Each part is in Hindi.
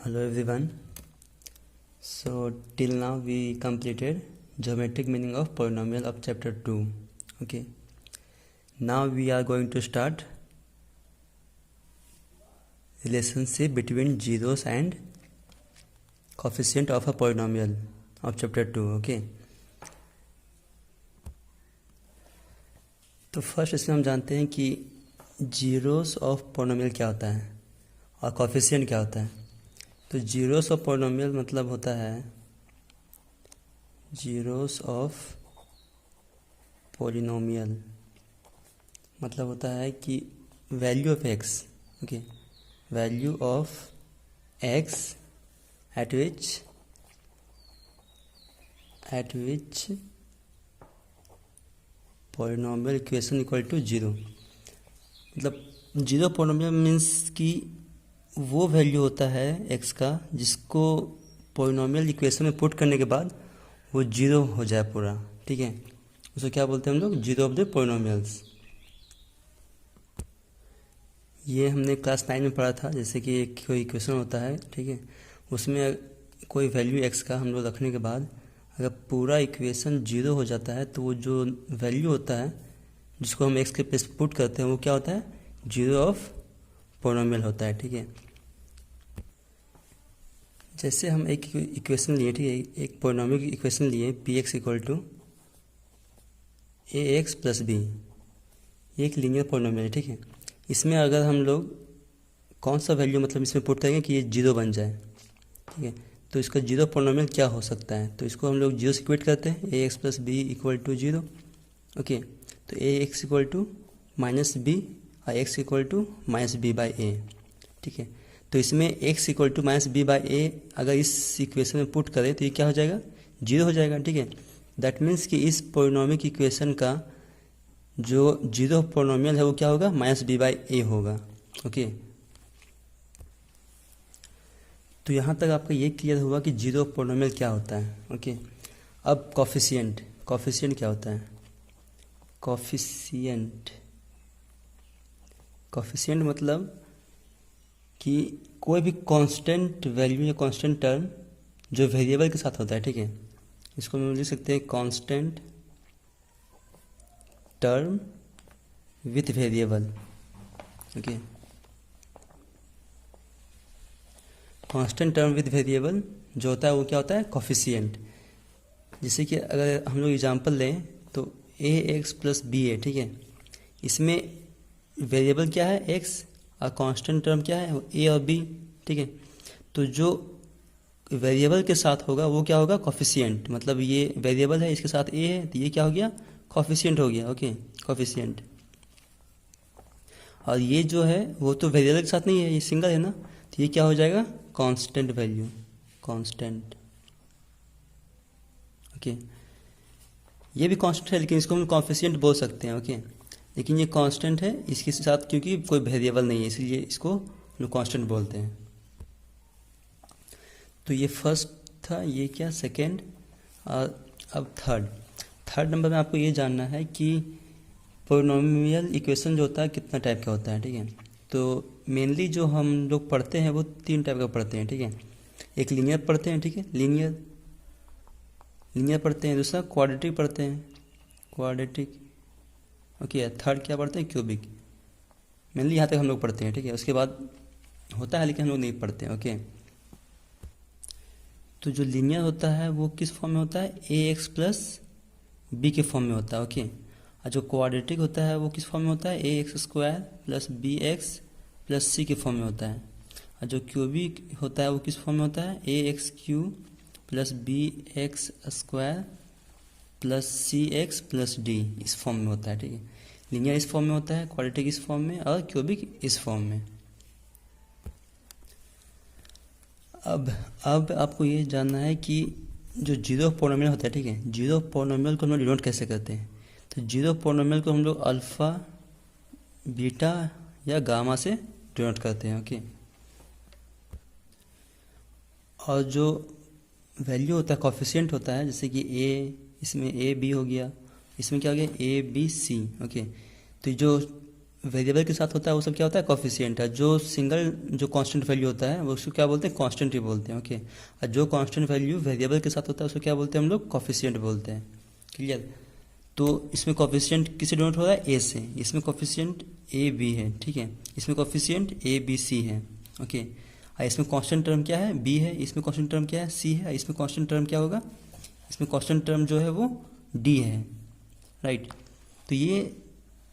Hello everyone. So till now we completed geometric meaning of polynomial of chapter 2. Okay. Now we are going to start relationship between zeros and coefficient of a polynomial of chapter 2. Okay. तो फर्स्ट इसमें हम जानते हैं कि जीरोस ऑफ पोलिनोमियल क्या होता है और कोफिशिएंट क्या होता है। तो जीरोस ऑफ पोलिनोमियल मतलब होता है जीरोस ऑफ पोलिनोमियल मतलब होता है कि value of x. Okay, value of x at which polynomial equation equal to zero. मतलब जीरो पोलिनोमियल मीन्स कि वो वैल्यू होता है एक्स का जिसको पोलिनोमियल इक्वेशन में पुट करने के बाद वो जीरो हो जाए पूरा। ठीक है, उसको क्या बोलते हैं हम लोग? Zero of the polynomials. ये हमने क्लास 9 में पढ़ा था। जैसे कि एक कोई इक्वेशन होता है, ठीक है, उसमें कोई वैल्यू एक्स का हम लोग रखने के बाद अगर पूरा इक्वेशन जीरो हो जाता है तो वो जो वैल्यू होता है जिसको हम एक्स के प्लेस पुट करते हैं वो क्या होता है? जीरो ऑफ पोलिनोमियल होता है। ठीक है, जैसे हम एक इक्वेशन लिए, ठीक है, एक पोलिनोमियल की इक्वेशन लिए p x equal to a x plus b. ये एक लीनियर पोलिनोमियल है। ठीक है, इसमें अगर हम लोग कौन सा वैल्यू मतलब इसमें पुट करेंगे कि ये जीरो बन जाए, ठीक है, तो इसका जीरो पोलिनोमियल क्या हो सकता है? तो इसको हम लोग जीरो से इक्वेट करते हैं, a x plus b equal to zero. Okay, तो a x equal to minus b और x equal to minus b by a. ठीक है, तो इसमें x equal to minus b by a अगर इस इक्वेशन में पुट करें तो ये क्या हो जाएगा? जीरो हो जाएगा। ठीक है, दैट मीन्स कि इस पोलिनोमियल इक्वेशन का जो जीरो पोलिनोमियल है वो क्या होगा? माइनस बी बाई ए होगा। ओके, तो यहाँ तक आपका ये क्लियर हुआ कि जीरो पोलिनोमियल क्या होता है। ओके, अब कोफिशिएंट क्या होता है? कोफिशिएंट मतलब कि कोई भी कांस्टेंट वैल्यू या कांस्टेंट टर्म जो वेरिएबल के साथ होता है। ठीक है, इसको हम लिख सकते हैं constant term with variable. Okay, constant term with variable जो होता है वो क्या होता है? कोफिशिएंट। जैसे कि अगर हम लोग एग्जांपल लें तो ए एक्स प्लस बी ए। ठीक है, इसमें वेरिएबल क्या है? एक्स, और कांस्टेंट टर्म क्या है? ए और बी। ठीक है, तो जो वेरिएबल के साथ होगा वो क्या होगा? कोफिशिएंट। मतलब ये वेरिएबल है, इसके साथ ए है, तो ये क्या हो गया? कोफिशिएंट हो गया। Okay, coefficient. और ये जो है वो तो वेरिएबल के साथ नहीं है, ये सिंगल है ना, तो ये क्या हो जाएगा? Constant value, constant. ओके, ये भी कांस्टेंट है लेकिन इसको हम कोफिशिएंट बोल सकते हैं। ओके, लेकिन ये कांस्टेंट है, इसके साथ क्योंकि कोई वेरिएबल नहीं है इसलिए इसको लोग कांस्टेंट बोलते हैं। तो ये फर्स्ट था, ये क्या सेकंड, और अब थर्ड नंबर में आपको ये जानना है कि पोलिनोमियल इक्वेशन जो होता है कितना टाइप का होता है। ठीक है, तो मेनली जो हम लोग पढ़ते हैं वो 3 टाइप का पढ़ते हैं। ठीक है, एक लीनियर पढ़ते हैं, ठीक है, लीनियर पढ़ते हैं, दूसरा क्वाड्रेटिक पढ़ते हैं, क्वाड्रेटिक। ओके, थर्ड क्या पढ़ते हैं? क्यूबिक। मेनली यहाँ तक हम लोग पढ़ते हैं। ठीक है, उसके बाद होता है लेकिन हम लोग नहीं पढ़ते हैं। ओके, तो जो लीनियर होता है वो किस फॉर्म में होता है? ए एक्स प्लस बी के फॉर्म में होता है। ओके, और जो क्वाड्रेटिक होता है वो किस फॉर्म में होता है? A x square plus b x plus c के फॉर्म में होता है। और जो क्यूबिक होता है वो किस फॉर्म में होता है? A x cube plus b x square plus c x plus d, इस फॉर्म में होता है। ठीक है, लीनियर इस फॉर्म में होता है, क्वाड्रेटिक इस फॉर्म में और क्यूबिक इस फॉर्म में। अब आपको ये जानना है कि जो जीरो पोलिनोमियल होता है, ठीक है, जीरो पोलिनोमियल को हम लोग डिनोट कैसे करते हैं? तो जीरो पोलिनोमियल को हम लोग अल्फ़ा, बीटा या गामा से डिनोट करते हैं। ओके, और जो वैल्यू होता है कोफिशिएंट होता है, जैसे कि ए, इसमें ए बी हो गया, इसमें क्या हो गया? A B C. ओके, तो जो वेरिएबल के साथ होता है वो सब क्या होता है, कॉफिशिएंट है। जो सिंगल जो कांस्टेंट वैल्यू होता है वो उसको क्या बोलते हैं, कांस्टेंट ही बोलते हैं। ओके, और जो कांस्टेंट वैल्यू वेरिएबल के साथ होता है उसको क्या बोलते हैं हम लोग, कॉफिशिएंट बोलते हैं। क्लियर। तो इसमें कॉफिशिएंट किससे डिनोट हो रहा है, ए से। इसमें कॉफिशिएंट ए बी है, ठीक है। इसमें कॉफिशिएंट ए बी सी है। ओके, और इसमें कांस्टेंट टर्म क्या है, बी है। इसमें कांस्टेंट टर्म क्या है, सी है। इसमें कांस्टेंट टर्म क्या होगा, इसमें कांस्टेंट टर्म जो है वो डी है। राइट। तो ये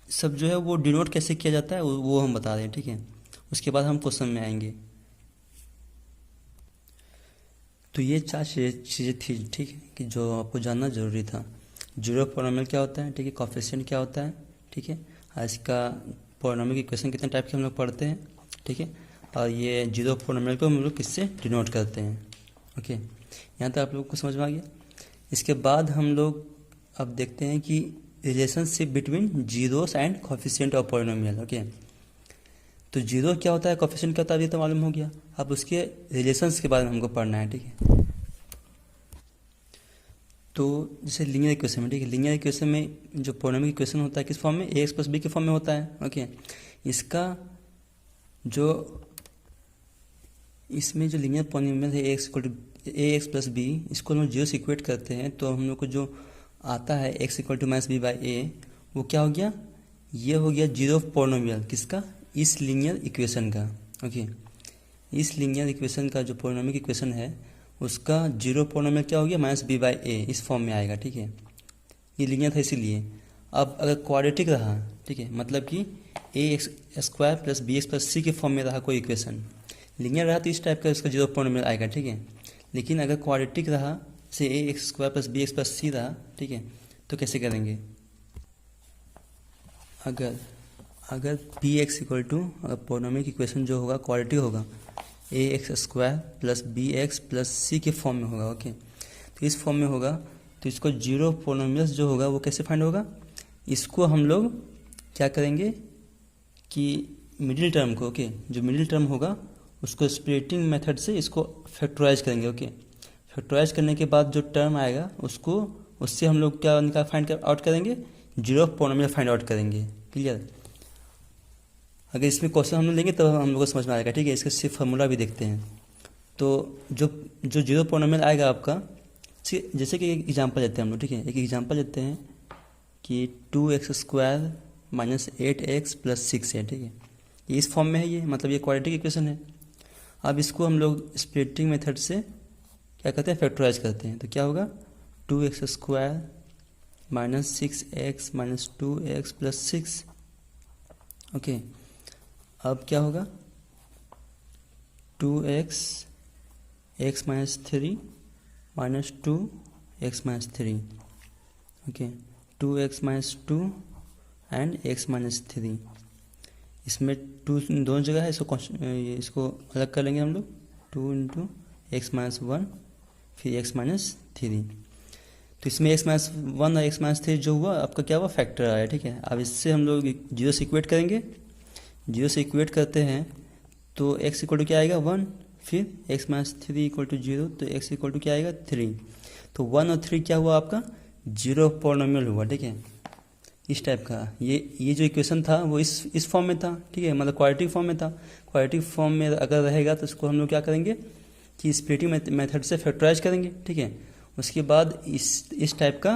सब जो है वो डिनोट कैसे किया जाता है वो हम बता रहे हैं, ठीक है। उसके बाद हम क्वेश्चन में आएंगे। तो ये चार चीज़ें थी, ठीक है, कि जो आपको जानना जरूरी था। जीरो पॉलिनोमियल क्या होता है, ठीक है, कोएफिशिएंट क्या होता है, ठीक है, और इसका पॉलिनोमियल इक्वेशन कितने टाइप के हम लोग पढ़ते हैं, ठीक है, और ये जीरो पॉलिनोमियल को हम लोग किससे डिनोट करते हैं। ओके, यहाँ तक आप लोग को समझ में आ गया। इसके बाद हम लोग अब देखते हैं कि relationship between zeros and coefficient of polynomial. Okay, तो जीरो क्या होता है, कोएफिशिएंट क्या होता है, ये तो मालूम हो गया। अब उसके रिलेशंस के बारे में हमको पढ़ना है, ठीक है। तो जैसे लीनियर इक्वेशन में, ठीक है, लीनियर इक्वेशन में जो पॉलिनोमियल इक्वेशन होता है किस फॉर्म में, ए एक्स प्लस बी के फॉर्म में होता है। ओके, इसका जो इसमें जो लीनियर पॉलिनोमियल है ए एक्स प्लस बी, इसको हम लोग जीरो से इक्वेट करते हैं तो हम लोग को जो आता है x equal to minus b by a, वो क्या हो गया, ये हो गया जीरो पॉलिनोमियल किसका, इस लीनियर इक्वेशन का। ओके, इस लीनियर इक्वेशन का जो पॉलिनोमियल इक्वेशन है उसका जीरो पॉलिनोमियल क्या हो गया, माइनस बी बाई ए, इस फॉर्म में आएगा, ठीक है। ये लीनियर था इसीलिए। अब अगर क्वाड्रेटिक रहा, ठीक है, मतलब कि a x square plus b x plus c के फॉर्म में रहा कोई इक्वेशन, लीनियर रहा तो इस टाइप का उसका जीरो पॉलिनोमियल आएगा, ठीक है। लेकिन अगर क्वाड्रेटिक रहा, से a x square plus b x plus c रहा, ठीक है, तो कैसे करेंगे, अगर पी एक्स इक्वल टू, अगर पॉलिनोमियल इक्वेशन जो होगा क्वाड्रेटिक होगा, a x square plus b x plus c के फॉर्म में होगा। ओके, तो इस फॉर्म में होगा तो इसको जीरो पॉलिनोमियल्स जो होगा वो कैसे फाइंड होगा, इसको हम लोग क्या करेंगे कि मिडिल टर्म को, ओके, जो मिडिल टर्म होगा उसको स्प्लिटिंग मेथड से इसको फैक्टराइज करेंगे। ओके, फैक्टराइज करने के बाद जो टर्म आएगा उसको, उससे हम लोग क्या फाइंड आउट करेंगे, जीरो पॉलिनोमियल फाइंड आउट करेंगे। क्लियर। अगर इसमें क्वेश्चन हम लोग लेंगे तो हम लोग को समझ में आएगा, ठीक है। इसका सिर्फ फार्मूला भी देखते हैं। तो जो जीरो पॉलिनोमियल आएगा आपका, जैसे कि एक एग्जांपल लेते हैं हम लोग, ठीक है, एक एग्जांपल लेते हैं कि 2x square minus 8x plus 6 है, ठीक है, ये इस फॉर्म में है, ये मतलब ये क्वाड्रेटिक इक्वेशन है। अब इसको हम लोग स्प्लिटिंग मेथड से क्या करते हैं, फैक्टराइज करते हैं। तो क्या होगा, 2x square minus 6x minus 2x plus 6। Okay, अब क्या होगा, 2x x minus 3 minus 2x minus 3। Okay, 2x minus 2 and x minus 3। इसमें 2 दोनों जगह है, इसको अलग कर लेंगे हम लोग, 2 इंटू एक्स माइनस 1 फिर x माइनस 3। तो इसमें x माइनस 1 और x माइनस 3 जो हुआ आपका क्या हुआ, फैक्टर आया, ठीक है। अब इससे हम लोग जीरो से इक्वेट करेंगे, जीरो से इक्वेट करते हैं तो x इक्वल टू क्या आएगा, 1, फिर x माइनस 3 इक्वल टू 0, तो x इक्वल टू क्या आएगा, 3। तो 1 और 3 क्या हुआ आपका, जीरो पॉलिनोमियल हुआ, ठीक है, इस टाइप का। ये जो इक्वेशन था वो इस फॉर्म में था, ठीक है, मतलब क्वाड्रेटिक फॉर्म में था। क्वाड्रेटिक फॉर्म में अगर रहेगा तो इसको हम लोग क्या करेंगे कि स्प्लिटिंग मेथड से फैक्टराइज करेंगे, ठीक है। उसके बाद इस टाइप का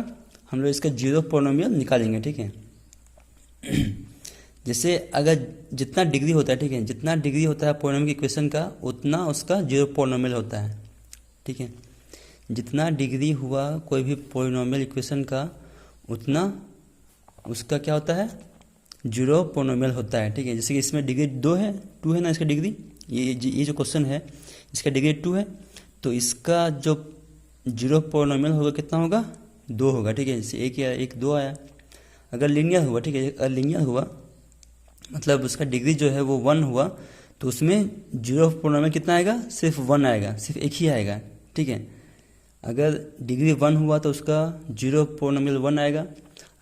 हम लोग इसका जीरो पॉलिनोमियल निकालेंगे, ठीक है। जैसे अगर जितना डिग्री होता है, ठीक है, जितना डिग्री होता है पॉलिनोमियल इक्वेशन का उतना उसका जीरो पॉलिनोमियल होता है, ठीक है। जितना डिग्री हुआ कोई भी पॉलिनोमियल इक्वेशन का उतना उसका क्या होता है, जीरो पॉलिनोमियल होता है, ठीक है। जैसे कि इसमें डिग्री 2 है ना, इसका डिग्री, ये जो क्वेश्चन है इसका डिग्री 2 है, तो इसका जो जीरो पॉलिनोमियल होगा कितना होगा, 2 होगा, ठीक है। जैसे एक 2 आया। अगर लीनियर हुआ, ठीक है, अगर लीनियर हुआ मतलब उसका डिग्री जो है वो 1 हुआ तो उसमें जीरो पॉलिनोमियल कितना आएगा, सिर्फ 1 आएगा, सिर्फ एक ही आएगा, ठीक है। अगर डिग्री 1 हुआ तो उसका जीरो पॉलिनोमियल 1 आएगा।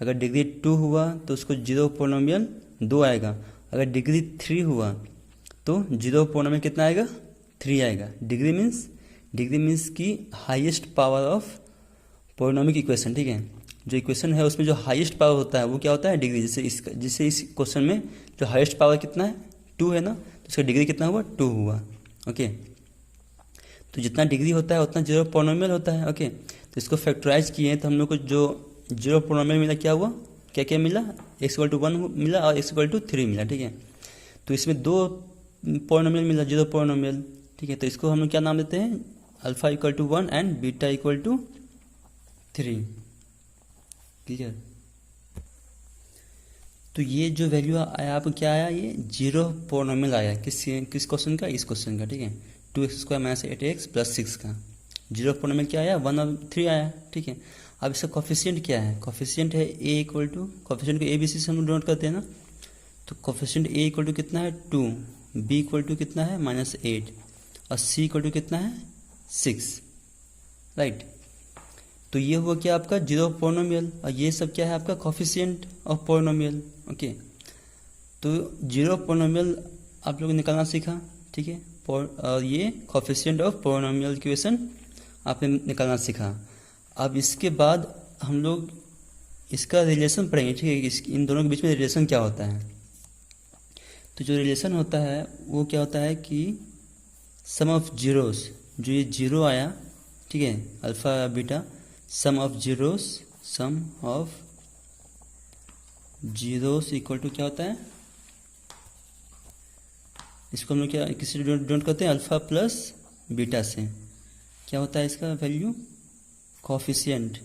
अगर डिग्री 2 हुआ तो उसको जीरो पॉलिनोमियल 2 आएगा। अगर डिग्री 3 हुआ तो जीरो पॉलिनोमियल कितना आएगा, 3 आएगा। डिग्री मीन्स की highest power of polynomial equation, ठीक है। जो इक्वेशन है उसमें जो हाईएस्ट पावर होता है वो क्या होता है, डिग्री। जैसे इस क्वेश्चन में जो हाईएस्ट पावर कितना है, 2 है ना, तो इसका डिग्री कितना हुआ, 2 हुआ। ओके, तो जितना डिग्री होता है उतना जीरो पॉलिनोमियल होता है। ओके, तो इसको फैक्टराइज किए तो हम लोग को जो जीरो पॉलिनोमियल मिला क्या हुआ, क्या क्या मिला, x=1 मिला और x=3 मिला। ठीक है, तो इसमें 2 पॉलिनोमियल मिला, जीरो पॉलिनोमियल। ठीक है, तो इसको हम लोग क्या नाम देते हैं, α=1 एंड β=3। क्लियर। तो ये जो वैल्यू आया आपको क्या आया, ये जीरो पॉलिनोमियल आया। किस क्वेश्चन का, इस क्वेश्चन का। ठीक है, 2x² - 8x + 6 का जीरो पॉलिनोमियल क्या आया, 1 और 3 आया। ठीक है, अब इसका कोफिशिएंट क्या है, कोफिशिएंट है कोफिशिएंट को ABC से हम नोट करते हैं ना, तो कोफिशिएंट A कितना है, 2, B कितना है, -8 और C कितना है, 6। राइट, तो ये हुआ क्या आपका जीरो पॉलिनोमियल, और ये सब क्या है आपका कोफिशिएंट ऑफ पॉलिनोमियल। ओके, तो जीरो पॉलिनोमियल आप लोग निकालना सीखा। ठीक है, और ये कोफिशिएंट ऑफ पॉलिनोमियल इक्वेशन आपने निकालना सीखा। अब इसके बाद हम लोग इसका रिलेशन पढ़ेंगे। ठीक है, इन दोनों के बीच में रिलेशन क्या होता है। तो जो रिलेशन होता है वो क्या होता है कि सम ऑफ जीरोस, जो ये जीरो आया, ठीक है, alpha beta, sum of zeros equal to क्या होता है, इसको हम लोग क्या किसी डोंट करते हैं, अल्फा प्लस बीटा से क्या होता है इसका value, coefficient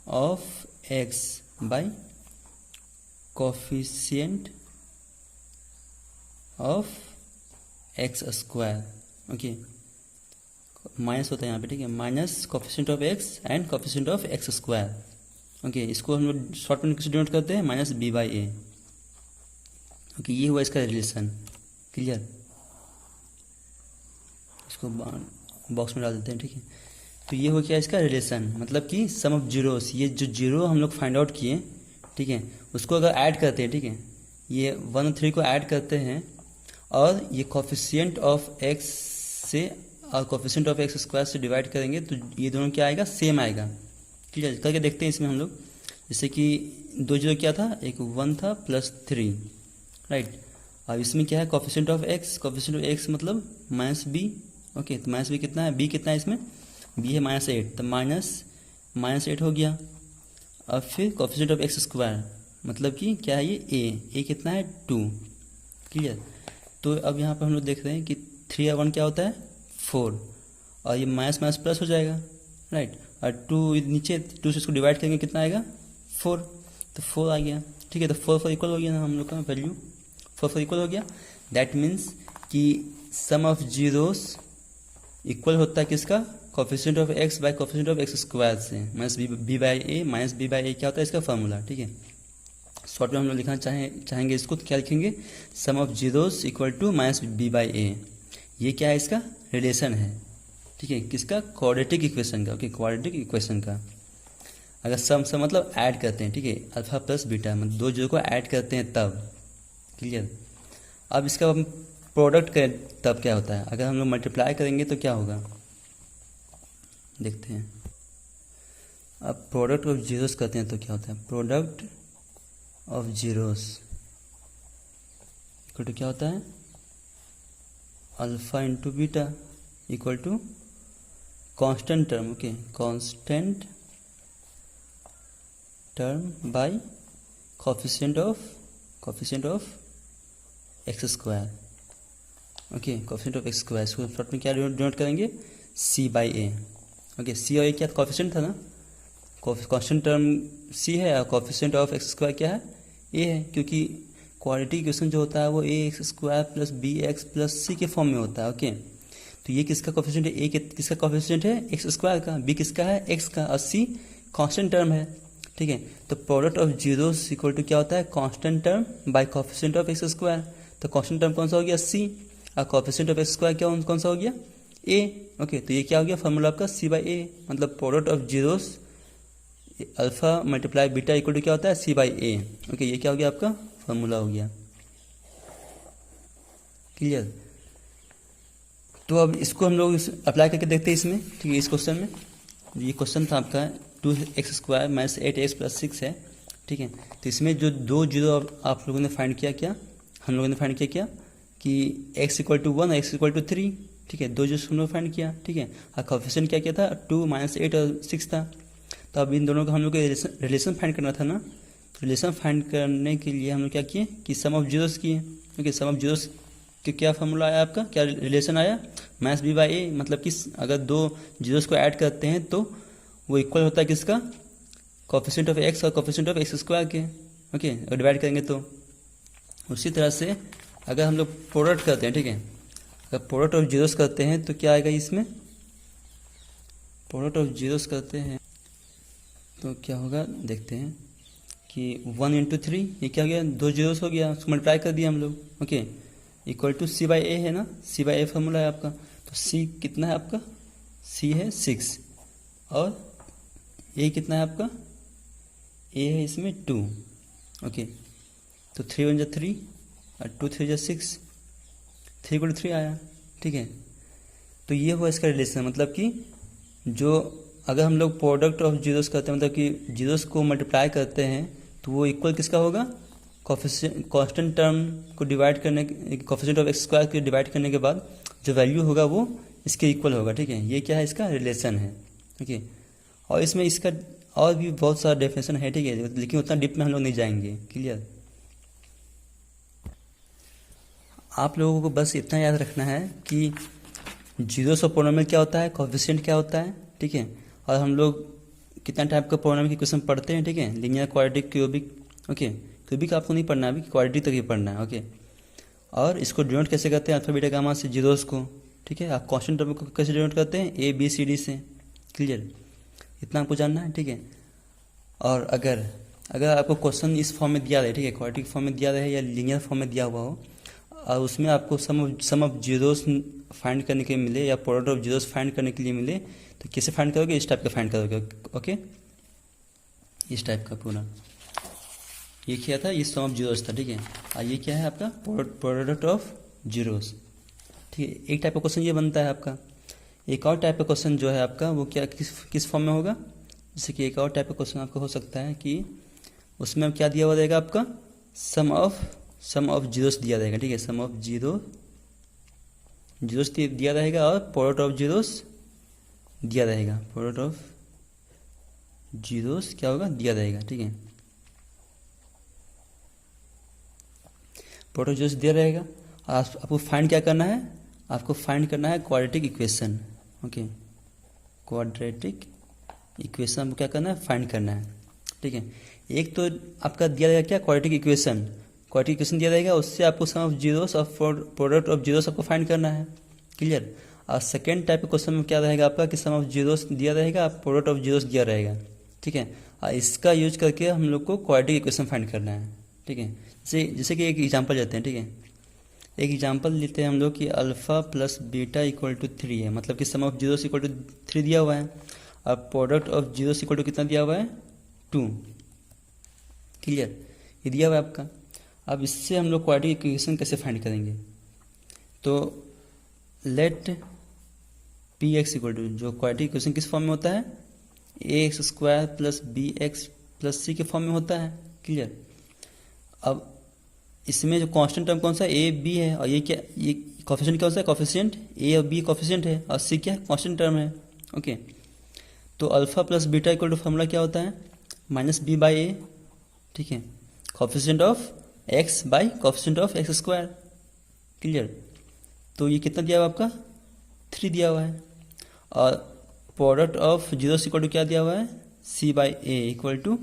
of x bye coefficient of x²। Okay, minus होता है यहाँ पे। ठीक है, minus coefficient of x and coefficient of x²। Okay, इसको हम लोग शॉर्ट में किसी डिनोट करते हैं, -b/a। ओके, ये हुआ इसका रिलेशन। क्लियर, इसको बॉक्स में डाल देते हैं। ठीक है, तो ये हो गया इसका रिलेशन, मतलब कि सम ऑफ जीरोस, ये जो जीरो हम लोग फाइंड आउट किए, ठीक है, उसको अगर ऐड करते हैं, ठीक है, ये 1 और 3 को ऐड करते हैं और ये कोफिशिएंट ऑफ x से और कोफिशिएंट ऑफ x² से डिवाइड करेंगे तो ये दोनों क्या आएगा, सेम आएगा। क्लियर, करके देखते हैं इसमें हम लोग। जैसे कि 2 जीरो क्या था, एक 1 था +3। राइट, अब इसमें क्या है, कोफिशिएंट ऑफ x मतलब -b। ओके, तो -b कितना है, b कितना है इसमें, b है -8, तो -8 हो गया। अब फिर कोफिशिएंट ऑफ x² मतलब कि क्या है, ये a कितना है, 2। क्लियर, तो अब यहाँ पर हम लोग देख रहे हैं कि 3 और 1 क्या होता है, 4, और ये माइनस प्लस हो जाएगा। राइट, और 2 नीचे, 2 से इसको डिवाइड करेंगे कितना आएगा, 4, तो 4 आ गया। ठीक है, तो 4 इक्वल हो गया ना हम लोग का वैल्यू, 4 इक्वल हो गया। दैट मीन्स कि सम ऑफ जीरोस इक्वल होता है किसका, coefficient of x bye coefficient of x² से, -b/a क्या होता है इसका फार्मूला। ठीक है, शॉर्ट में हम लोग लिखना चाहेंगे इसको, तो क्या लिखेंगे, sum of zeros equal to -b/a। ये क्या है, इसका रिलेशन है। ठीक है, किसका, क्वाड्रेटिक इक्वेशन का। ओके, क्वाड्रेटिक इक्वेशन का अगर सम मतलब ऐड करते हैं, ठीक है, अल्फा प्लस बीटा मतलब 2 जीरो को ऐड करते हैं तब। क्लियर, अब इसका हम प्रोडक्ट करें तब क्या होता है, अगर हम लोग मल्टीप्लाई करेंगे तो क्या होगा, देखते हैं। अब प्रोडक्ट ऑफ जीरोस करते हैं तो क्या होता है, product of zeros equal to क्या होता है, alpha into beta equal to constant term. Okay, constant term by coefficient of x²। Okay, coefficient of x², इसको शॉर्ट में क्या डिनोट करेंगे, c/a। ओके, c और a क्या कोफिशिएंट था ना, कांस्टेंट टर्म c है और कोफिशिएंट ऑफ x² क्या है, a है, क्योंकि क्वाड्रेटिक इक्वेशन जो होता है वो ax² + bx + c के फॉर्म में होता है। ओके, तो ये किसका कोफिशिएंट है, a किसका कोफिशिएंट है, x² का, b किसका है, x का, और c कांस्टेंट टर्म है। ठीक है, तो product of zeros equal to क्या होता है, constant term by coefficient of x²। तो कांस्टेंट टर्म कौन सा हो गया, c, और कोफिशिएंट ऑफ x² क्या कौन सा हो गया, a। ओके, तो ये क्या हो गया फार्मूला आपका, c/a, मतलब product of zeros alpha multiply beta equal to क्या होता है, c/a। ओके, ये क्या हो गया आपका फार्मूला हो गया। क्लियर, तो अब इसको हम लोग अप्लाई करके देखते हैं इसमें। ठीक है, इस क्वेश्चन में ये क्वेश्चन था आपका 2x² माइनस 8x प्लस 6 है, ठीक है। तो इसमें जो दो जीरो आप लोगों ने फाइंड किया, क्या हम लोगों ने फाइंड किया, क्या कि x इक्वल टू 1 और x इक्वल टू 3, ठीक है। दो जीरो हम लोग फाइंड किया, ठीक है। और कोफिशिएंट क्या किया था, 2 माइनस 8 और 6 था। तो अब इन दोनों का हम लोग को रिलेशन फाइंड करना था ना। तो रिलेशन फाइंड करने के लिए हम लोग क्या किए कि सम ऑफ जीरोस किए, क्योंकि सम ऑफ जीरोस कि क्या फॉर्मूला आया आपका, क्या रिलेशन आया, माइनस बी बाई ए, मतलब कि अगर दो जीरोस को ऐड करते हैं तो वो इक्वल होता है किसका, कोफिशिएंट ऑफ एक्स और कोफिशिएंट ऑफ एक्स स्क्वायर के, ओके। और डिवाइड करेंगे तो उसी तरह से अगर हम लोग प्रोडक्ट करते हैं, ठीक है, अगर प्रोडक्ट ऑफ जीरोस करते हैं तो क्या आएगा इसमें, प्रोडक्ट ऑफ जीरोस करते हैं तो क्या होगा, देखते हैं कि 1 इंटू 3, ये क्या हो गया, दो जीरोस हो गया, उसको मल्टीप्लाई कर दिया हम लोग, okay, equal to c by a है ना, सी बाई ए फॉर्मूला है आपका। तो सी कितना है आपका, सी है 6 और ए कितना है आपका, ए है इसमें 2, ओके। तो 3 1 जा 3 और 2 3 जा 6, 3 इक्वल टू 3 आया, ठीक है। तो ये हुआ इसका रिलेशन, मतलब कि जो अगर हम लोग प्रोडक्ट ऑफ जीरोस करते हैं, मतलब कि जीरोस को मल्टीप्लाई करते हैं तो वो इक्वल किसका होगा, कोफिशिएंट कांस्टेंट टर्म को डिवाइड करने, कोफिशिएंट ऑफ एक्स स्क्वायर को डिवाइड करने के बाद जो वैल्यू होगा वो इसके इक्वल होगा, ठीक है। ये क्या है, इसका रिलेशन है, ठीक है। और इसमें इसका और भी बहुत सारा डेफिनेशन है, ठीक है, लेकिन उतना डीप में हम लोग नहीं जाएंगे, क्लियर। आप लोगों को बस इतना याद रखना है कि जीरोस ऑफ पोलिनोमियल क्या होता है, कोफिशिएंट क्या होता है, ठीक है। और हम लोग कितना टाइप का पोलिनोमियल की क्वेश्चन पढ़ते हैं, ठीक है, linear, quadratic, cubic, okay. Cubic आपको नहीं पढ़ना है अभी, क्वाड्रेटिक तक ही पढ़ना है, ओके। और इसको डिनोट कैसे करते हैं, अल्फा बीटा गामा से जीरोस को, ठीक है। आप कांस्टेंट टर्म को कैसे डिनोट करते हैं, ए बी सी डी से, क्लियर, इतना आपको जानना है, ठीक है। और अगर आपको क्वेश्चन इस फॉर्म में दिया रहे, ठीक है, क्वाड्रेटिक फॉर्म में दिया रहे या लीनियर फॉर्म में दिया हुआ हो, और उसमें आपको सम ऑफ जीरोस फाइंड करने के लिए मिले या प्रोडक्ट ऑफ जीरोस फाइंड करने के लिए मिले, तो कैसे फाइंड करोगे, इस टाइप का फाइंड करोगे, ओके, इस टाइप का पूरा। ये क्या था, ये सम ऑफ जीरोस था, ठीक है। और ये क्या है आपका, प्रोडक्ट ऑफ जीरोस, ठीक है। एक टाइप का क्वेश्चन ये बनता है आपका। एक और टाइप का क्वेश्चन जो है आपका वो क्या, किस फॉर्म में होगा, जैसे कि एक और टाइप का क्वेश्चन आपका हो सकता है कि उसमें क्या दिया हुआ रहेगा आपका, सम ऑफ जीरोस दिया रहेगा, ठीक है, सम ऑफ जीरोस दिया रहेगा और प्रोडक्ट ऑफ जीरोस दिया रहेगा, प्रोडक्ट ऑफ जीरोस क्या होगा, दिया रहेगा, ठीक है। प्रोडक्ट जीरोस दिया रहेगा। आपको फाइंड क्या करना है, आपको फाइंड करना है quadratic equation, okay, quadratic equation आपको क्या करना है, फाइंड करना है, ठीक है। एक तो आपका दिया रहेगा क्या, क्वाड्रेटिक इक्वेशन दिया रहेगा, उससे आपको सम ऑफ जीरोस और प्रोडक्ट ऑफ जीरोस आपको फाइंड करना है, क्लियर। और सेकेंड टाइप के क्वेश्चन में क्या रहेगा आपका कि सम ऑफ जीरोस दिया रहेगा, प्रोडक्ट ऑफ जीरोस दिया रहेगा, ठीक है। और इसका यूज करके हम लोग को क्वाड्रेटिक इक्वेशन फाइंड करना है, ठीक है। जैसे कि एक एग्जांपल लेते हैं, ठीक है, एक एग्जांपल लेते हैं हम लोग कि alpha plus beta equal to 3 है, मतलब कि sum of zeros equal to 3 दिया हुआ है, और product of zeros equal to कितना दिया हुआ है, 2, क्लियर, ये दिया हुआ है आपका। अब इससे हम लोग क्वाड्रेटिक इक्वेशन कैसे फाइंड करेंगे, तो let p x equal to, जो क्वाड्रेटिक इक्वेशन किस फॉर्म में होता है, a x square plus b x plus c के फॉर्म में होता है, क्लियर। अब इसमें जो कांस्टेंट टर्म कौन सा, ए बी है, और ये क्या, ये कोफिशिएंट कौन सा है, कोफिशिएंट ए और बी कोफिशिएंट है, और सी क्या है, कांस्टेंट टर्म है, ओके। तो alpha plus beta equal to formula क्या होता है, माइनस बी बाई ए, ठीक है, coefficient of x by coefficient of x square, clear. तो ये कितना दिया हुआ आपका, 3 दिया हुआ है। और product of zeros equal to क्या दिया हुआ है, c by a equal to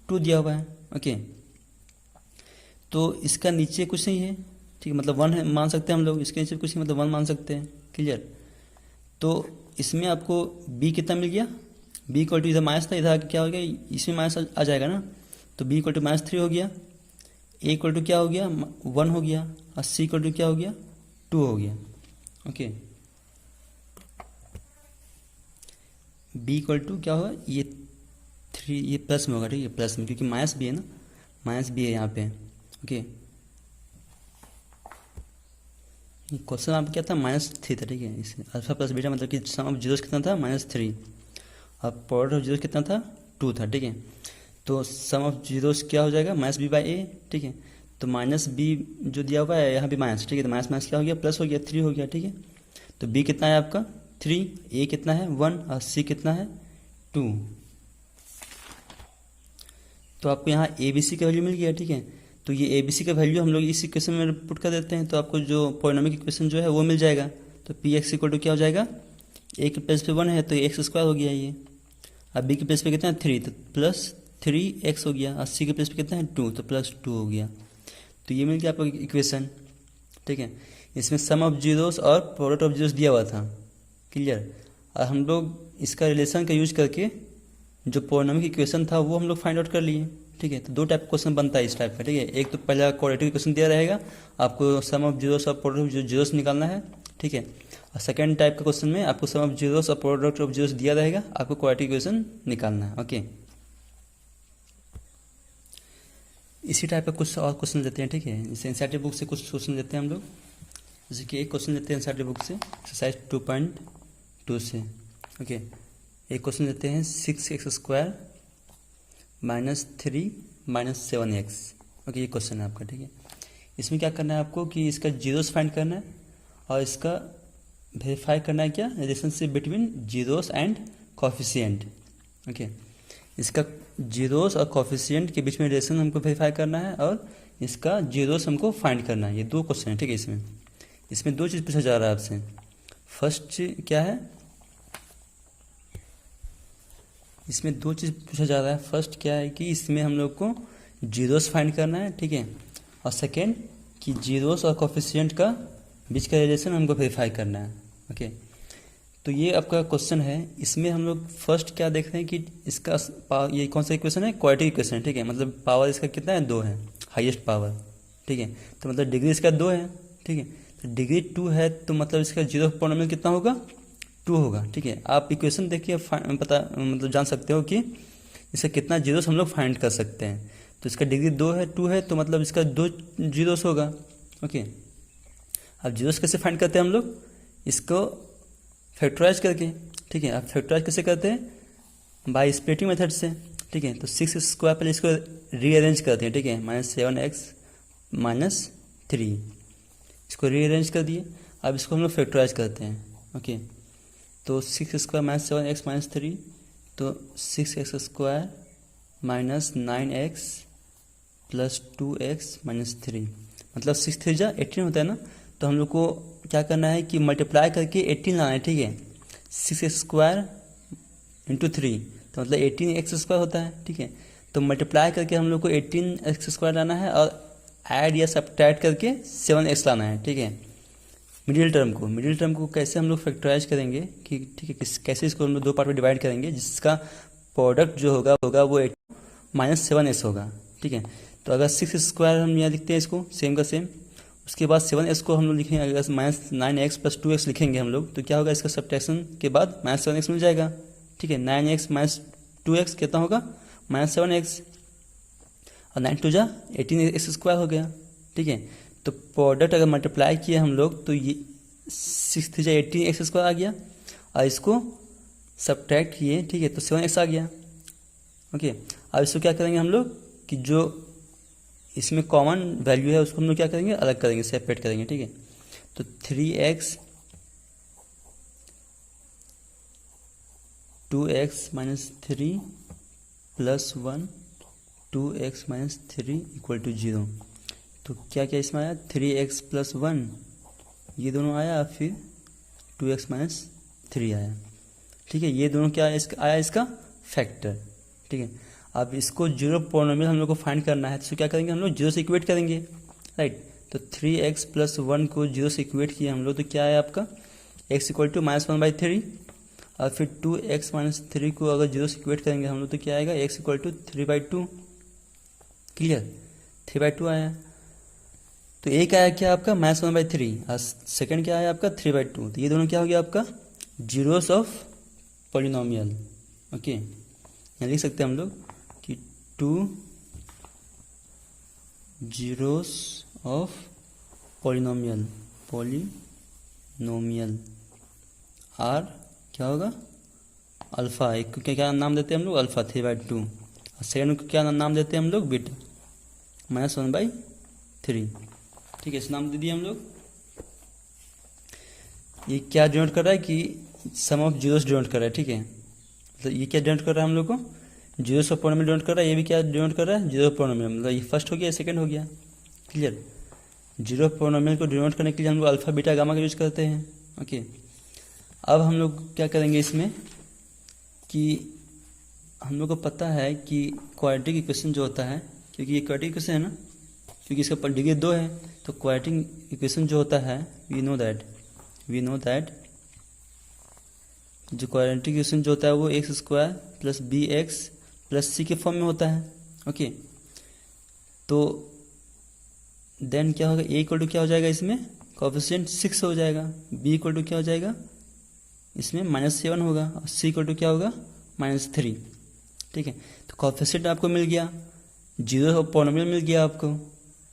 2 दिया हुआ है, ओके। तो इसका नीचे कुछ नहीं है, ठीक है, मतलब 1 है मान सकते हैं हम लोग, इसके नीचे कुछ नहीं, मतलब 1 मान सकते हैं, क्लियर। तो इसमें आपको b कितना मिल गया, b इक्वल टू इधर माइनस था, इधर क्या हो गया, इसमें माइनस आ जाएगा ना, तो b इक्वल टू -3 हो गया, a इक्वल टू क्या हो गया, 1 हो गया, और c इक्वल टू क्या हो गया, 2 हो गया, ओके। b इक्वल टू क्या होगा, ये 3, ये प्लस में होगा, ठीक है, प्लस में, क्योंकि माइनस भी है ना, माइनस भी है यहाँ पे, ओके। क्वेश्चन आप क्या था, -3 था, ठीक है। इसे अल्फा प्लस बीटा मतलब कि सम ऑफ जीरोस कितना था, -3, अब प्रोडक्ट ऑफ जीरोस कितना था, 2 था, ठीक है। तो सम ऑफ जीरोस क्या हो जाएगा, माइनस बी बाई ए, ठीक है। तो माइनस बी जो दिया हुआ है यहाँ भी माइनस, ठीक है। तो माइनस माइनस क्या हो गया, प्लस हो गया, 3 हो गया, ठीक है। तो बी कितना है आपका 3, ए कितना है 1 और सी कितना है 2। तो आपको यहाँ ए बी सी का वैल्यू मिल गया, ठीक है। तो ये ए बी सी का वैल्यू हम लोग इस इक्वेशन में पुट कर देते हैं, तो आपको जो पॉलिनोमियल इक्वेशन जो है वो मिल जाएगा। तो पी एक्स इक्वल टू क्या हो जाएगा, ए के प्लेस पे 1 है तो एक्स स्क्वायर हो गया ये। अब बी के प्लेस पे कितना है 3, तो प्लस 3x हो गया। और सी के प्लेस पे कितना है 2, तो प्लस 2 हो गया। तो ये मिल गया आपको इक्वेशन, ठीक है। इसमें सम ऑफ जीरोस और प्रोडक्ट ऑफ जीरोस दिया हुआ था, क्लियर। और हम लोग इसका रिलेशन का यूज करके जो पॉलिनोमियल इक्वेशन था वो हम लोग फाइंड आउट कर लिए, ठीक है। तो 2 टाइप का क्वेश्चन बनता है इस टाइप का, ठीक है। एक तो पहला क्वाड्रेटिक इक्वेशन दिया रहेगा, आपको सम ऑफ जीरोस और प्रोडक्ट ऑफ जीरोस निकालना है, ठीक है। और सेकेंड टाइप का क्वेश्चन में आपको सम ऑफ जीरोस और प्रोडक्ट ऑफ जीरोस दिया रहेगा, आपको क्वाड्रेटिक इक्वेशन निकालना है, ओके। इसी टाइप का कुछ और क्वेश्चन लेते हैं, ठीक है। जैसे एनसीईआरटी बुक से कुछ क्वेश्चन लेते हैं हम लोग। जैसे कि एक क्वेश्चन लेते हैं एनसीईआरटी बुक से एक्सरसाइज 2.2 से, ओके। एक क्वेश्चन लेते हैं 6x² minus 3 minus 7x, okay. ये क्वेश्चन है आपका, ठीक है। इसमें क्या करना है आपको कि इसका जीरोस फाइंड करना है और इसका वेरीफाई करना है क्या, relationship between zeros and coefficient, okay. इसका जीरोस और कोफिशिएंट के बीच में रिलेशन हमको वेरीफाई करना है और इसका जीरोस हमको फाइंड करना है। ये 2 क्वेश्चन है, ठीक है। इसमें 2 चीज़ पूछा जा रहा है आपसे। फर्स्ट क्या है, इसमें 2 चीज़ पूछा जा रहा है। फर्स्ट क्या है कि इसमें हम लोग को जीरोस फाइंड करना है, ठीक है। और सेकेंड कि जीरोस और कोफिशिएंट का बीच का रिलेशन हमको वेरीफाई करना है, ओके। तो ये आपका क्वेश्चन है। इसमें हम लोग फर्स्ट क्या देख रहे हैं कि इसका ये कौन सा इक्वेशन है, क्वाड्रेटिक इक्वेशन है, ठीक है। मतलब पावर इसका कितना है 2 है, हाईएस्ट पावर, ठीक है। तो मतलब डिग्री इसका 2 है, ठीक है। तो डिग्री 2 है तो मतलब इसका जीरो पॉलिनोमियल कितना होगा, 2 होगा, ठीक है। आप इक्वेशन देखिए पता मतलब जान सकते हो कि इसका कितना जीरोस हम लोग फाइंड कर सकते हैं। तो इसका डिग्री 2 है तो मतलब इसका 2 जीरोस होगा, ओके। अब जीरोस कैसे फाइंड करते हैं हम लोग, इसको फैक्टराइज करके, ठीक है। आप फैक्टराइज कैसे करते हैं, बाय स्प्लिटिंग मेथड से, ठीक है। तो 6x² पहले इसको रीअरेंज करते हैं, ठीक है। माइनस 7x माइनस 3 इसको रीअरेंज कर दिए। अब इसको हम लोग फैक्टराइज करते हैं, ओके। तो 6x² माइनस 7x माइनस 3, तो 6x² minus 9x plus 2x minus 3, मतलब 6 3 जा 18 होता है ना। तो हम लोग को क्या करना है कि मल्टीप्लाई करके 18 लाना है, ठीक है। 6x² इंटू 3 तो मतलब 18x² होता है, ठीक है। तो मल्टीप्लाई करके हम लोग को 18x² लाना है और ऐड या सब्ट्रैक्ट करके 7x लाना है, ठीक है। मिडिल टर्म को कैसे हम लोग फैक्टराइज करेंगे कि, ठीक है, कैसे इसको हम लोग 2 पार्ट में डिवाइड करेंगे, जिसका प्रोडक्ट जो होगा वो माइनस 7x होगा, ठीक है। तो अगर 6x² हम यहाँ लिखते हैं इसको सेम का सेम, उसके बाद 7x को हम लोग लिखेंगे, अगर माइनस 9x प्लस 2x लिखेंगे हम लोग, तो क्या होगा, इसका सब्ट्रैक्शन के बाद माइनस 7x मिल जाएगा, ठीक है। 9x माइनस 2x कितना होगा, माइनस 7x, और 9 2 जा 18x² हो गया, ठीक है। तो प्रोडक्ट अगर मल्टीप्लाई किए हम लोग तो ये 6 3 जा 18x² आ गया, और इसको सब्ट्रैक्ट किए, ठीक है, तो 7x आ गया, ओके। अब इसको क्या करेंगे हम लोग कि जो इसमें कॉमन वैल्यू है उसको हम लोग क्या करेंगे, अलग करेंगे, सेपरेट करेंगे, ठीक है। तो 3x 2x minus 3 plus 1 2x minus 3 equal to 0। तो क्या क्या इसमें आया, 3x प्लस 1 ये दोनों आया, फिर 2x माइनस 3 आया, ठीक है। ये दोनों क्या आया इसका फैक्टर, ठीक है। अब इसको जीरो पॉलिनोमियल हम लोग को फाइंड करना है, तो क्या करेंगे हम लोग, जीरो से इक्वेट करेंगे, राइट। तो 3x प्लस 1 को जीरो से इक्वेट किया हम लोग, तो क्या है आपका x इक्वल टू -1/3, और फिर 2x माइनस 3 को अगर जीरो से इक्वेट करेंगे हम लोग, तो क्या आएगा x इक्वल टू 3/2, क्लियर, 3/2 आया। तो एक आया क्या आपका -1/3 और सेकेंड क्या आया आपका 3/2। तो ये दोनों क्या हो गया आपका जीरोस ऑफ पॉलिनोमियल, ओके। यहाँ लिख सकते हैं हम लोग कि 2 जीरोस ऑफ पॉलिनोमियल आर क्या होगा अल्फ़ा, एक को क्या नाम देते हैं हम लोग, अल्फ़ा 3/2, और सेकेंड को क्या नाम देते हैं हम लोग, बीटा -1/3। ठीक है, इस नाम दे दिए हम लोग। ये क्या डिनोट कर रहा है कि सम ऑफ जीरोस डिनोट कर रहा है। ठीक है, मतलब ये क्या डिनोट कर रहा है हम लोग को, जीरोस ऑफ पोलिनोमियल डिनोट कर रहा है। ये भी क्या डिनोट कर रहा है, जीरो ऑफ पोलिनोमियल, मतलब ये फर्स्ट हो गया, सेकंड हो गया। क्लियर। जीरो ऑफ पोलिनोमियल को डिनोट करने के लिए हम लोग अल्फा बीटा गामा का यूज करते हैं। ओके, अब हम लोग क्या करेंगे इसमें कि हम लोग को पता है कि क्वाड्रेटिक इक्वेशन जो होता है, क्योंकि ये क्वाड्रेटिक इक्वेशन है ना, क्योंकि इसका डिग्री 2 है, तो क्वाड्रेटिक इक्वेशन जो होता है वी नो दैट जो क्वाड्रेटिक इक्वेशन जो होता है वो x square plus b x plus c के फॉर्म में होता है। ओके, तो देन क्या होगा, ए इक्वल टू क्या हो जाएगा, इसमें कोएफिशिएंट 6 हो जाएगा, बी इक्वल टू क्या हो जाएगा, इसमें -7 होगा, और सी इक्वल टू क्या होगा, -3। ठीक है, तो कोएफिशिएंट आपको मिल गया, जीरो और पॉलिनोमियल मिल गया आपको।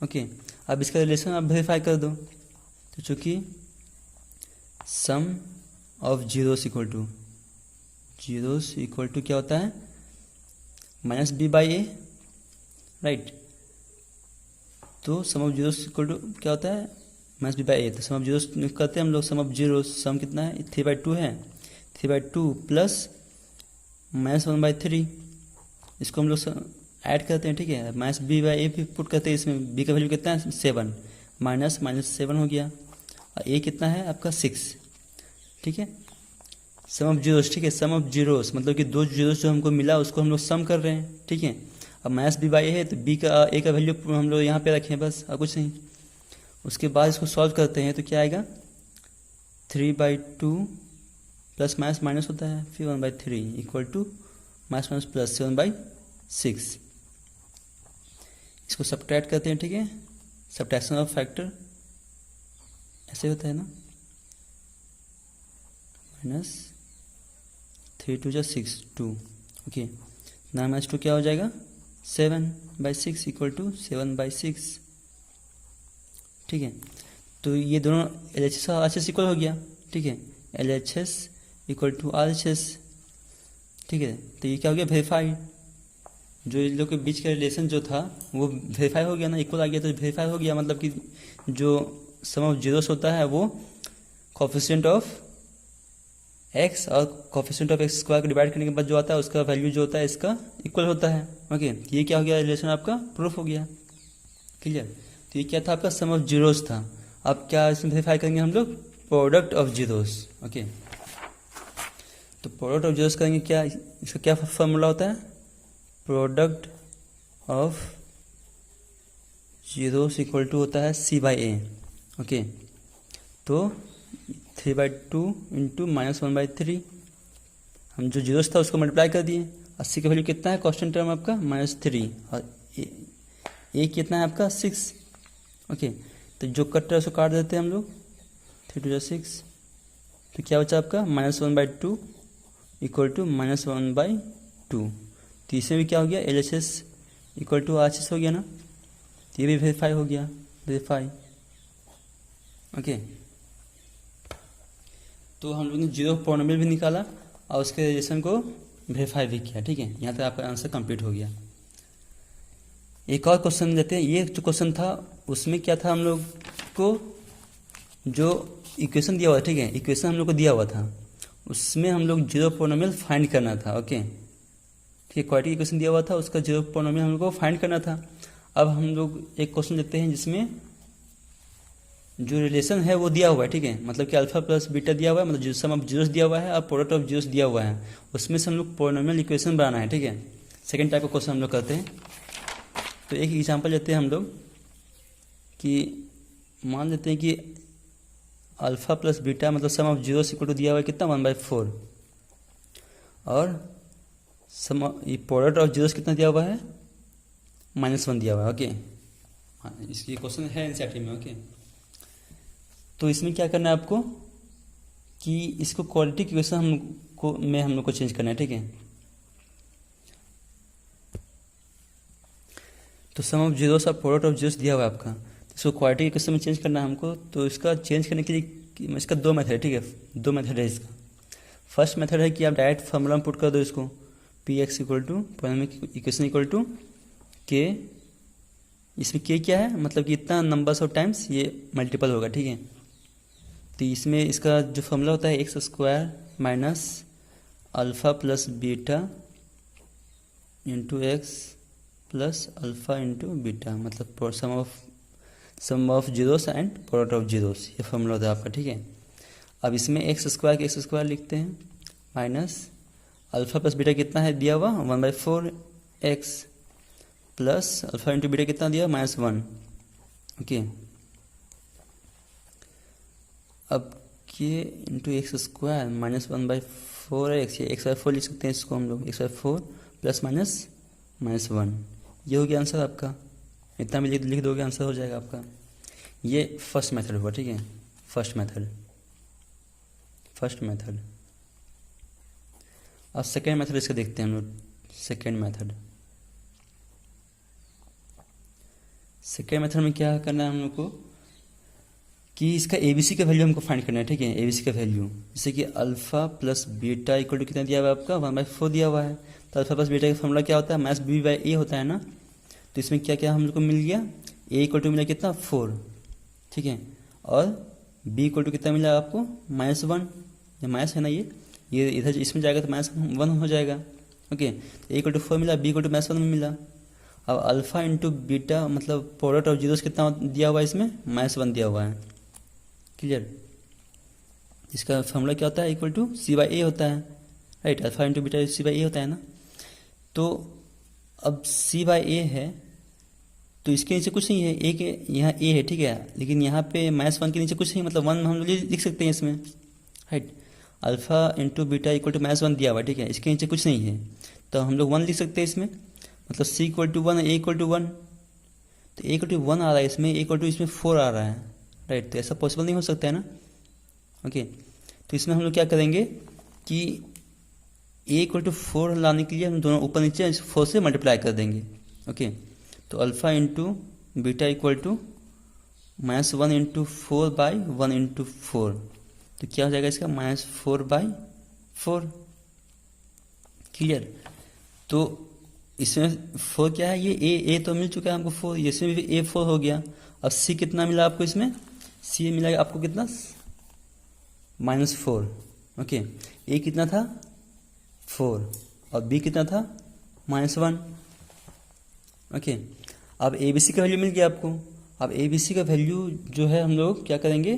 ओके, अब इसका रिलेशन आप वेरीफाई कर दो। तो चूंकि सम ऑफ जीरोस इक्वल टू क्या होता है, -b/a, राइट। तो सम ऑफ जीरोस इक्वल टू क्या होता है, -b/a। तो सम ऑफ जीरोस करते हैं हम लोग, सम ऑफ जीरोस, सम कितना है, 3/2 है, 3/2 प्लस -1/3, इसको हम लोग ऐड करते हैं। ठीक है, -b/a भी पुट करते हैं इसमें, b का वैल्यू कितना है, 7, -7 हो गया, और a कितना है आपका 6। ठीक है, सम ऑफ जीरोस, ठीक है, सम ऑफ जीरोस मतलब कि दो जीरोस जो हमको मिला उसको हम लोग सम कर रहे हैं। ठीक है, अब -b/a है तो b का a का वैल्यू हम लोग यहाँ पे रखें बस, और कुछ नहीं। उसके बाद इसको सॉल्व करते हैं तो क्या आएगा, 3/2 प्लस माइनस होता है, फिर 1/3 इक्वल टू माइनस प्लस 7/6। इसको सब्ट्रैक्ट करते हैं। ठीक है, सब्ट्रैक्शन ऑफ फैक्टर ऐसे होता है ना, -3 2 6 2। ओके, 9 - 2 क्या हो जाएगा, 7/6 इक्वल टू 7/6। ठीक है, तो ये दोनों LHS और RHS इक्वल हो गया। ठीक है, LHS इक्वल टू RHS। ठीक है, तो ये क्या हो गया, वेरीफाइड। जो इन लोग के बीच का रिलेशन जो था वो वेरीफाई हो गया ना, इक्वल आ गया तो वेरीफाई हो गया। मतलब कि जो सम ऑफ जीरोस होता है वो कोएफिशिएंट ऑफ एक्स और कोएफिशिएंट ऑफ एक्स स्क्वायर को डिवाइड करने के बाद जो आता है उसका वैल्यू जो होता है इसका इक्वल होता है। ओके, ये क्या हो गया, रिलेशन आपका प्रूफ हो गया। क्लियर। तो ये क्या था, आपका सम ऑफ जीरोस था। अब क्या इसमें वेरीफाई करेंगे हम लोग, प्रोडक्ट ऑफ जीरोस। ओके, तो प्रोडक्ट ऑफ जीरोस करेंगे, क्या इसका क्या फॉर्मूला होता है, product of zeros equal to होता है C/A। ओके, तो 3/2 इंटू -1/3, हम जो जीरोस था उसको मल्टीप्लाई कर दिए। 80 का वैल्यू कितना है, कांस्टेंट टर्म आपका -3, और ए कितना है आपका 6। ओके, तो जो कट रहा है उसको काट देते हैं हम लोग, 3 2 6, तो क्या बचा आपका -1/2 इक्वल टू -1/2। तो इसमें भी क्या हो गया, LHS इक्वल टू RHS हो गया ना, तो ये भी वेरीफाई हो गया, वेरीफाई। ओके, तो हम लोग ने जीरो पॉलिनोमियल भी निकाला और उसके रिलेशन को वेरीफाई भी किया। ठीक है, यहाँ तक आपका आंसर कंप्लीट हो गया। एक और क्वेश्चन लेते हैं। ये जो क्वेश्चन था उसमें क्या था, हम लोग को जो इक्वेशन दिया हुआ था, ठीक है, इक्वेशन हम लोग को दिया हुआ था, उसमें हम लोग जीरो पॉलिनोमियल फाइंड करना था। ओके, ठीक है, क्वाड्रेटिक इक्वेशन दिया हुआ था, उसका जीरो पॉलिनोमियल हम लोग को फाइंड करना था। अब हम लोग एक क्वेश्चन लेते हैं जिसमें जो रिलेशन है वो दिया हुआ है। ठीक है, मतलब कि अल्फा प्लस बीटा दिया हुआ है, मतलब सम ऑफ जीरोस दिया हुआ है और प्रोडक्ट ऑफ जीरोस दिया हुआ है, उसमें से हम लोग पॉलिनोमियल इक्वेशन बनाना है। ठीक है, सेकंड टाइप का क्वेश्चन हम लोग करते हैं। तो एक एग्जांपल लेते हैं हम लोग कि मान लेते हैं कि अल्फा प्लस बीटा मतलब sum of zeros equal to दिया हुआ है कितना, 1/4, और सम ये प्रोडक्ट ऑफ जीरोस कितना दिया हुआ है, -1 दिया हुआ है। ओके, इसलिए क्वेश्चन है एनसीईआरटी में। ओके, तो इसमें क्या करना है आपको कि इसको क्वाड्रेटिक इक्वेशन हम लोग को चेंज करना है। ठीक है, तो सम ऑफ जीरोस और प्रोडक्ट ऑफ जीरोस दिया हुआ है आपका, तो इसको क्वाड्रेटिक इक्वेशन में चेंज करना है हमको। तो इसका चेंज करने के लिए इसका 2 मेथड है। ठीक है, 2 मेथड है इसका। फर्स्ट मेथड है कि आप डायरेक्ट फॉर्मूला में पुट कर दो इसको, p x equal to polynomial equation equal to k, इसमें के क्या है मतलब कि इतना नंबर्स ऑफ टाइम्स ये मल्टीपल होगा, ठीक है। तो इसमें इसका जो फॉर्मूला होता है x square minus alpha plus beta into x plus alpha into beta, मतलब sum of zeros and product of zeros, ये फॉर्मूला होता है आपका, ठीक है। अब इसमें एक्स स्क्वायर लिखते हैं माइनस अल्फ़ा प्लस बीटा कितना है दिया हुआ 1/4 x plus alpha into beta कितना दिया -1, ओके। अब के इंटू एक्स स्क्वायर -1/4 एक्स, ये x/4 लिख सकते हैं इसको हम लोग, x/4 प्लस -1, ये हो गया आंसर आपका। इतना भी लिख दोगे आंसर हो जाएगा आपका। ये फर्स्ट मेथड हुआ, ठीक है, फर्स्ट मेथड। अब सेकेंड मेथड इसका देखते हैं हम लोग। सेकेंड मेथड में क्या करना है हम लोग को कि इसका एबीसी का वैल्यू हमको फाइंड करना है, ठीक है। एबीसी का वैल्यू जैसे कि alpha plus beta equal to कितना दिया हुआ है आपका 1/4 दिया हुआ है। तो अल्फ़ा प्लस बीटा का फॉर्मूला क्या होता है माइनस बी बाई ए होता है ना। तो इसमें क्या क्या हम लोग को मिल गया, ए इक्वल टू मिला कितना 4, ठीक है, और बी इक्वल टू कितना मिला आपको -1, ये माइनस है ना, ये इधर इसमें जाएगा तो -1 हो जाएगा, ओके। तो ए इक्वल टू 4 मिला, बी इक्वल टू -1 में मिला। अब अल्फ़ा इंटू बीटा मतलब प्रोडक्ट ऑफ जीरोस कितना दिया हुआ है इसमें -1 दिया हुआ है, क्लियर। इसका फॉर्मूला क्या होता है equal to c by a होता है, right. Alpha into beta c by a होता है ना। तो अब सी बाई ए है तो इसके नीचे कुछ नहीं है, ए के यहाँ ए है, ठीक है, लेकिन यहाँ पे -1 के नीचे कुछ नहीं, मतलब 1 हम लोग लिख सकते हैं इसमें, right. Alpha into beta equal to -1 दिया हुआ है, ठीक है, इसके नीचे कुछ नहीं है तो हम लोग 1 लिख सकते हैं इसमें, मतलब c equal to 1 a equal to 1। तो ए इक्वल टू 1 आ रहा है इसमें, ए इक्वल टू इसमें 4 आ रहा है, राइट। तो ऐसा पॉसिबल नहीं हो सकता है ना, ओके। तो इसमें हम लोग क्या करेंगे कि ए इक्वल टू 4 लाने के लिए हम दोनों ऊपर नीचे 4 से मल्टीप्लाई कर देंगे, ओके। तो alpha into beta equal to -1 into 4 by 1 into 4, तो क्या हो जाएगा इसका -4/4, क्लियर। तो इसमें 4 क्या है, ये ए तो मिल चुका है हमको 4, इसमें भी ए 4 हो गया। अब सी कितना मिला आपको इसमें, सी मिला आपको कितना -4, ओके। ए कितना था 4 और बी कितना था -1, ओके। अब ए बी सी का वैल्यू मिल गया आपको। अब ए बी सी का वैल्यू जो है हम लोग क्या करेंगे,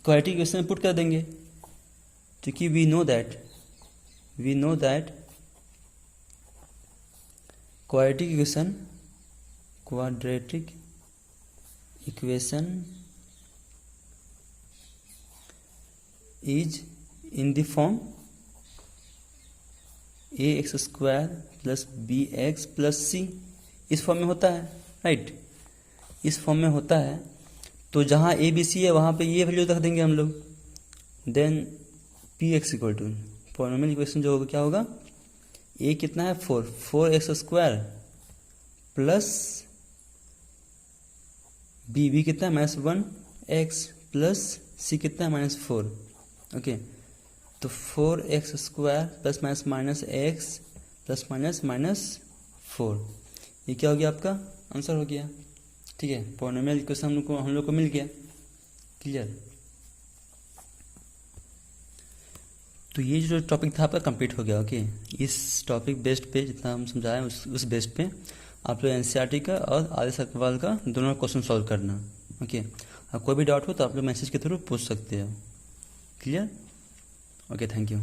क्वाड्रेटिक इक्वेशन में पुट कर देंगे, क्योंकि we know that quadratic equation is in the form ax² plus bx plus c, इस फॉर्म में होता है, राइट, इस फॉर्म में होता है। तो जहाँ ए बी सी है वहाँ पे ये वैल्यू रख देंगे हम लोग। Then p x equal to polynomial equation जो होगा क्या होगा, ए कितना है 4x² प्लस बी कितना है -1x प्लस सी कितना है -4, ओके। तो 4x² प्लस -x प्लस -4, ये क्या हो गया आपका आंसर हो गया, ठीक है। पॉलिनोमियल इक्वेशन हम लोग को मिल गया, क्लियर। तो ये जो टॉपिक था आपका कंप्लीट हो गया, ओके। इस टॉपिक बेस्ड पे जितना हम समझाएं उस बेस्ड पे आप लोग एनसीईआरटी का और आर्यस अग्रवाल का दोनों क्वेश्चन सॉल्व करना, ओके। कोई भी डाउट हो तो आप लोग मैसेज के थ्रू पूछ सकते हो, क्लियर, ओके, थैंक यू।